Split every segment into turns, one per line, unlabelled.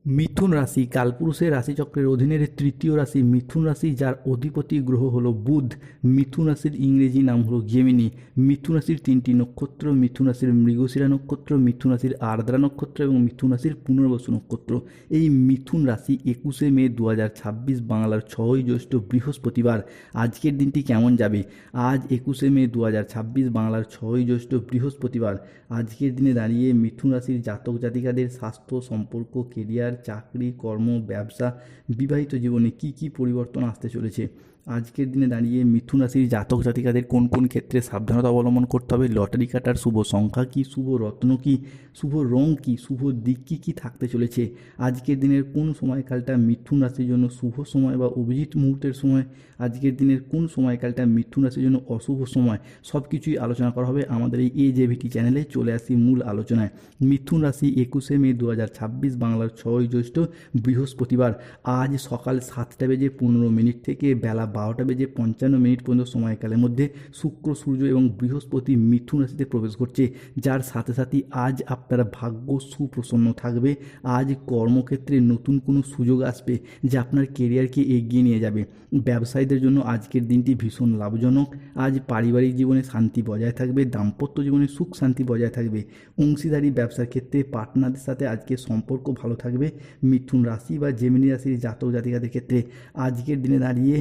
মিথুন রাশি কালপুরুষের রাশিচক্রের অধীনের তৃতীয় রাশি মিথুন রাশি, যার অধিপতি গ্রহ হলো বুধ। মিথুন রাশির ইংরেজি নাম হলো জেমিনি। মিথুন রাশির তিনটি নক্ষত্র: মিথুন রাশির মৃগশিরা নক্ষত্র, মিথুন রাশির আর্দ্রা নক্ষত্র এবং মিথুন রাশির পুনর্বসু নক্ষত্র। এই মিথুন রাশি 21শে মে 2026 বাংলার 6ই জ্যৈষ্ঠ বৃহস্পতিবার। আজকের দিনটি কেমন যাবে? আজ 21শে মে 2026 বাংলার 6ই জ্যৈষ্ঠ বৃহস্পতিবার। আজকের দিনে দাঁড়িয়ে মিথুন রাশির জাতক জাতিকাদের স্বাস্থ্য, সম্পর্ক, কেরিয়ার, চাকরি, কর্ম, ব্যবসা, বিবাহিত জীবনে কি কি পরিবর্তন আসতে চলেছে? আজকের দিনে দাঁড়িয়ে মিথুন রাশির জাতক জাতিকাদের কোন কোন ক্ষেত্রে সাবধানতা অবলম্বন করতে হবে? লটারি কাটার শুভ সংখ্যা কী? শুভ রত্ন কী? শুভ রং কী? শুভ দিক কী কী থাকতে চলেছে? আজকের দিনের কোন সময়কালটা মিথুন রাশির জন্য শুভ সময় বা অভিজিৎ মুহূর্তের সময়? আজকের দিনের কোন সময়কালটা মিথুন রাশির জন্য অশুভ সময়? সব কিছুই আলোচনা করা হবে আমাদের এই AJVT চ্যানেলে। চলে আসি মূল আলোচনায়। মিথুন রাশি 21শে মে 2026 বাংলার 6ই জ্যৈষ্ঠ বৃহস্পতিবার। আজ সকাল 7টা বেজে 15 মিনিট থেকে বেলা 12টা বেজে 55 মিনিট পর্যন্ত সময়কালের মধ্যে শুক্র, সূর্য এবং বৃহস্পতি মিথুন রাশিতে প্রবেশ করছে, যার সাথে সাথে আজ আপনার ভাগ্য সুপ্রসন্ন থাকবে। আজ কর্মক্ষেত্রে নতুন কোনো সুযোগ আসবে যা আপনার কেরিয়ারকে এগিয়ে নিয়ে যাবে। ব্যবসায়ীদের জন্য আজকের দিনটি ভীষণ লাভজনক। আজ পারিবারিক জীবনে শান্তি বজায় থাকবে, দাম্পত্য জীবনে সুখ শান্তি বজায় থাকবে। অংশীদারি ব্যবসার ক্ষেত্রে পার্টনারদের সাথে আজকে সম্পর্ক ভালো থাকবে। মিথুন রাশি বা জেমিনি রাশির জাতক জাতিকাদের ক্ষেত্রে আজকের দিনে দাঁড়িয়ে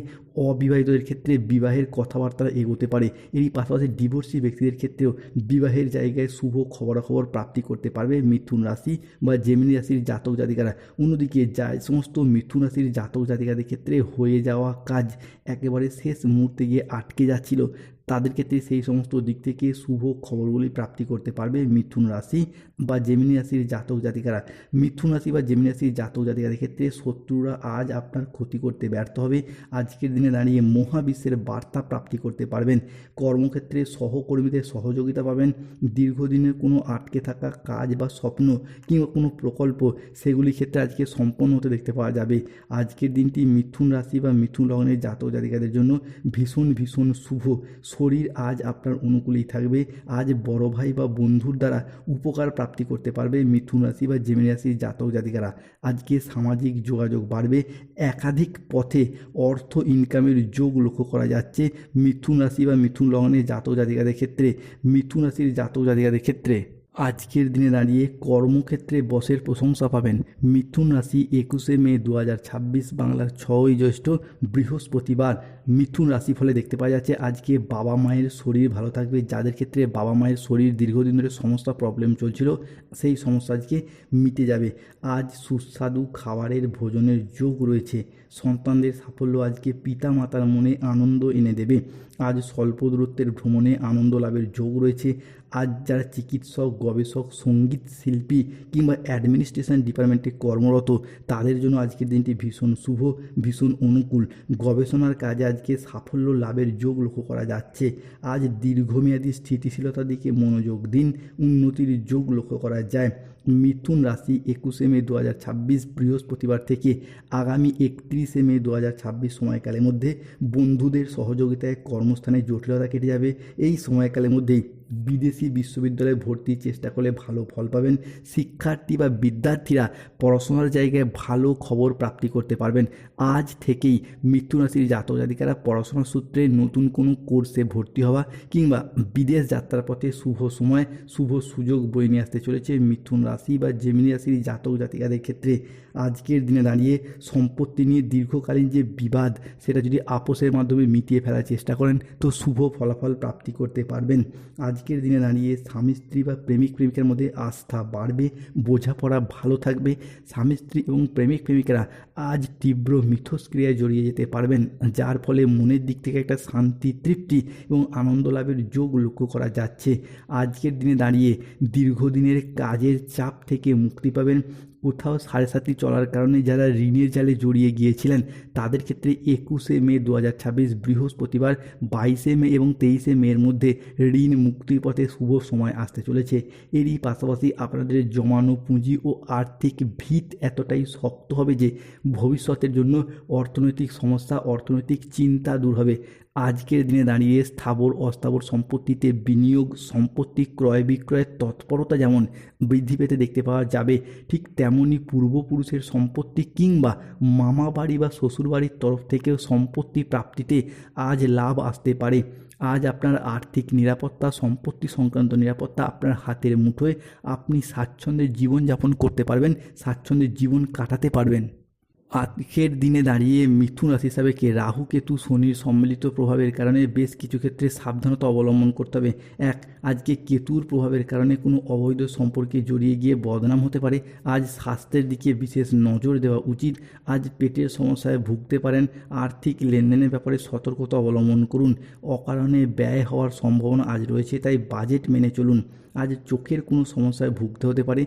অবিবাহিতদের ক্ষেত্রে বিবাহের কথাবার্তা এগোতে পারে। এরই পাশাপাশি ডিভোর্সি ব্যক্তিদের ক্ষেত্রেও বিবাহের জায়গায় শুভ খবরাখবর প্রাপ্তি করতে পারবে মিথুন রাশি বা জেমিনি রাশির জাতক জাতিকারা। অন্যদিকে সমস্ত মিথুন রাশির জাতক জাতিকাদের ক্ষেত্রে হয়ে যাওয়া কাজ একেবারে শেষ মুহূর্তে গিয়ে আটকে যাচ্ছিল, তাদের ক্ষেত্রে সেই সমস্ত দিক থেকে শুভ খবরগুলি প্রাপ্তি করতে পারবে মিথুন রাশি বা জেমিনি রাশির জাতক জাতিকারা। মিথুন রাশি বা জেমিনি রাশির জাতক জাতিকাদের ক্ষেত্রে শত্রুরা আজ আপনার ক্ষতি করতে ব্যর্থ হবে। আজকের দিনে দাঁড়িয়ে মহাবিশ্বের বার্তা প্রাপ্তি করতে পারবেন। কর্মক্ষেত্রে সহকর্মীদের সহযোগিতা পাবেন। দীর্ঘদিনের কোনো আটকে থাকা কাজ বা স্বপ্ন কিংবা কোনো প্রকল্প, সেগুলির ক্ষেত্রে আজকে সম্পন্ন হতে দেখতে পাওয়া যাবে। আজকের দিনটি মিথুন রাশি বা মিথুন লগ্নের জাতক জাতিকাদের জন্য ভীষণ ভীষণ শুভ। শরীর আজ আপনার অনুকূলেই থাকবে। আজ বড় ভাই বা বন্ধুর দ্বারা উপকার প্রাপ্তি করতে পারবে মিথুন রাশি বা জেমিনি রাশির জাতক জাতিকারা। আজকে সামাজিক যোগাযোগ বাড়বে। একাধিক পথে অর্থ ইনকামের যোগ লক্ষ্য করা যাচ্ছে মিথুন রাশি বা মিথুন লগ্নের জাতক জাতিকাদের ক্ষেত্রে। মিথুন রাশির জাতক জাতিকাদের ক্ষেত্রে আজকের দিনে দাঁড়িয়ে কর্মক্ষেত্রে বসের প্রশংসা পাবেন। মিথুন রাশি 21শে মে 2026 বাংলার 6ই জ্যৈষ্ঠ বৃহস্পতিবার। মিথুন রাশি ফলে দেখতে পাওয়া যাচ্ছে আজকে বাবা মায়ের শরীর ভালো থাকবে। যাদের ক্ষেত্রে বাবা মায়ের শরীর দীর্ঘদিন ধরে সমস্যা প্রবলেম চলছিল, সেই সমস্যা আজকে মিটে যাবে। আজ সুস্বাদু খাবারের ভোজনের যোগ রয়েছে। সন্তানদের সাফল্য আজকে পিতা মাতার মনে আনন্দ এনে দেবে। আজ স্বল্প দূরত্বের ভ্রমণে আনন্দ লাভের যোগ রয়েছে। আজ যারা চিকিৎসক, গবেষক, সঙ্গীত শিল্পী কিংবা অ্যাডমিনিস্ট্রেশন ডিপার্টমেন্টে কর্মরত, তাদের জন্য আজকের দিনটি ভীষণ শুভ, ভীষণ অনুকূল। গবেষণার কাজে আজকে সাফল্য লাভের যোগ লক্ষ্য করা যাচ্ছে। আজ দীর্ঘমেয়াদী স্থিতিশীলতার দিকে মনোযোগ দিন, উন্নতির যোগ লক্ষ্য করা যায়। মিথুন রাশি 21শে মে 2026 বৃহস্পতিবার থেকে আগামী 31শে মে 2026 সময়কালের মধ্যে বন্ধুদের সহযোগিতায় কর্মস্থানে জটিলতা কেটে যাবে। এই সময়কালের মধ্যেই বিদেশি বিশ্ববিদ্যালয়ে ভর্তির চেষ্টা করলে ভালো ফল পাবেন। শিক্ষার্থী বা বিদ্যার্থীরা পড়াশোনার জায়গায় ভালো খবর প্রাপ্তি করতে পারবেন। আজ থেকেই মিথুন রাশির জাতক জাতিকারা পড়াশোনার সূত্রে নতুন কোনো কোর্সে ভর্তি হওয়া কিংবা বিদেশ যাত্রার পথে শুভ সময়, শুভ সুযোগ বয়ে নিয়ে আসতে চলেছে মিথুন রাশি বা জেমিনি রাশির জাতক জাতিকাদের ক্ষেত্রে। আজকের দিনে দাঁড়িয়ে সম্পত্তি নিয়ে দীর্ঘকালীন যে বিবাদ, সেটা যদি আপোসের মাধ্যমে মিটিয়ে ফেলার চেষ্টা করেন তো শুভ ফলাফল প্রাপ্তি করতে পারবেন। আজকের দিনে দাঁড়িয়ে স্বামী স্ত্রী বা প্রেমিক প্রেমিকার মধ্যে আস্থা বাড়বে, বোঝাপড়া ভালো থাকবে। স্বামী স্ত্রী এবং প্রেমিক প্রেমিকারা আজ তীব্র মিথস্ক্রিয়ায় জড়িয়ে যেতে পারবেন, যার ফলে মনের দিক থেকে একটা শান্তি, তৃপ্তি এবং আনন্দ লাভের যোগ লক্ষ্য করা যাচ্ছে। আজকের দিনে দাঁড়িয়ে দীর্ঘদিনের কাজের চাপ থেকে মুক্তি পাবেন। কোথাও সাড়ে সাথী চলার কারণে যারা ঋণের জালে জড়িয়ে গিয়েছিলেন, তাদের ক্ষেত্রে 21শে মে 2026 বৃহস্পতিবার 22শে মে এবং 23শে মের মধ্যে ঋণ মুক্তির পথে শুভ সময় আসতে চলেছে। এরই পাশাপাশি আপনাদের জমানো পুঁজি ও আর্থিক ভিত এতটাই শক্ত হবে যে ভবিষ্যতের জন্য অর্থনৈতিক সমস্যা, অর্থনৈতিক চিন্তা দূর হবে। আজকের দিনে দাঁড়িয়ে স্থাবর অস্থাবর সম্পত্তিতে বিনিয়োগ, সম্পত্তি ক্রয় বিক্রয়ের তৎপরতা যেমন বৃদ্ধি পেতে দেখতে পাওয়া যাবে, ঠিক তেমনই পূর্বপুরুষের সম্পত্তি কিংবা মামা বাড়ি বা শ্বশুর বাড়ির তরফ থেকেও সম্পত্তি প্রাপ্তিতে আজ লাভ আসতে পারে। আজ আপনার আর্থিক নিরাপত্তা, সম্পত্তি সংক্রান্ত নিরাপত্তা আপনার হাতের মুঠোয়। আপনি স্বাচ্ছন্দ্যে জীবনযাপন করতে পারবেন, স্বাচ্ছন্দ্যে জীবন কাটাতে পারবেন। আজকের দিনে দাঁড়িয়ে মিথুন রাশি হিসাবে রাহু কেতু শনির সম্মিলিত প্রভাবের কারণে বেশ কিছু ক্ষেত্রে সাবধানতা অবলম্বন করতে হবে। আজকে কেতুর প্রভাবের কারণে কোনো অবৈধ সম্পর্কে জড়িয়ে গিয়ে বদনাম হতে পারে। আজ স্বাস্থ্যের দিকে বিশেষ নজর দেওয়া উচিত। আজ পেটের সমস্যায় ভুগতে পারেন। আর্থিক লেনদেনের ব্যাপারে সতর্কতা অবলম্বন করুন। অকারণে ব্যয় হওয়ার সম্ভাবনা আজ রয়েছে, তাই বাজেট মেনে চলুন। আজ চোখের কোনো সমস্যায় ভুগতে হতে পারে।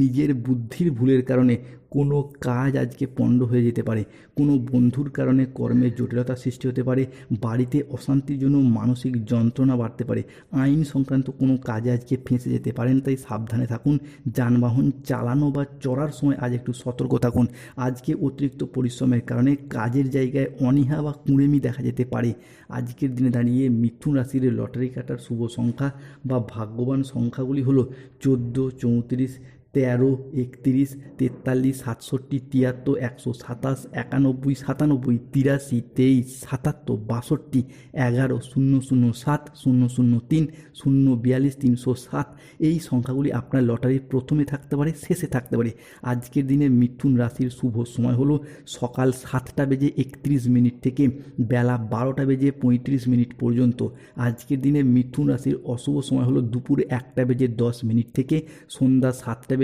নিজের বুদ্ধির ভুলের কারণে কোনো কাজ আজকে পণ্ড হয়ে যেতে পারে। কোনো বন্ধুর কারণে কর্মে জটিলতা সৃষ্টি হতে পারে। বাড়িতে অশান্তির জন্য মানসিক যন্ত্রণা বাড়তে পারে। আইন সংক্রান্ত কোনো কাজে আজকে ফেঁসে যেতে পারেন, তাই সাবধানে থাকুন। যানবাহন চালানো বা চড়ার সময় আজ একটু সতর্ক থাকুন। আজকে অতিরিক্ত পরিশ্রমের কারণে কাজের জায়গায় অনীহা বা কুঁড়েমি দেখা যেতে পারে। আজকের দিনে দাঁড়িয়ে মিথুন রাশির লটারি কাটার শুভ সংখ্যা বা ভাগ্যবান সংখ্যাগুলি হলো 14, 34, 13, 31, 43, 67, 73, 127, 91, 97, 83, 23, 77, 62, 11, 007, 003, 042, 307 এই সংখ্যাগুলি আপনার লটারির প্রথমে থাকতে পারে, শেষে থাকতে পারে। আজকের দিনে মিথুন রাশির শুভ সময় হলো সকাল 7:31 থেকে বেলা 12:35 পর্যন্ত। আজকের দিনে মিথুন রাশির অশুভ সময় হলো দুপুর 1:10 থেকে সন্ধ্যা 7:55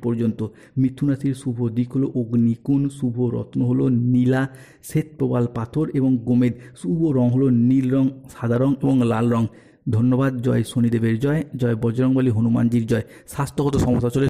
পর্যন্ত। মিথুন রাশির শুভ দিক হলো অগ্নিকোণ, শুভ রত্ন হলো নীলা, শ্বেত প্রবাল পাথর এবং গোমেদ, শুভ রং হলো নীল রং, সাদা রং এবং লাল রং। ধন্যবাদ। জয় শনিদেবের জয়, জয় বজরংবলী হনুমানজির জয়। স্বাস্থ্যগত সমস্যা চলে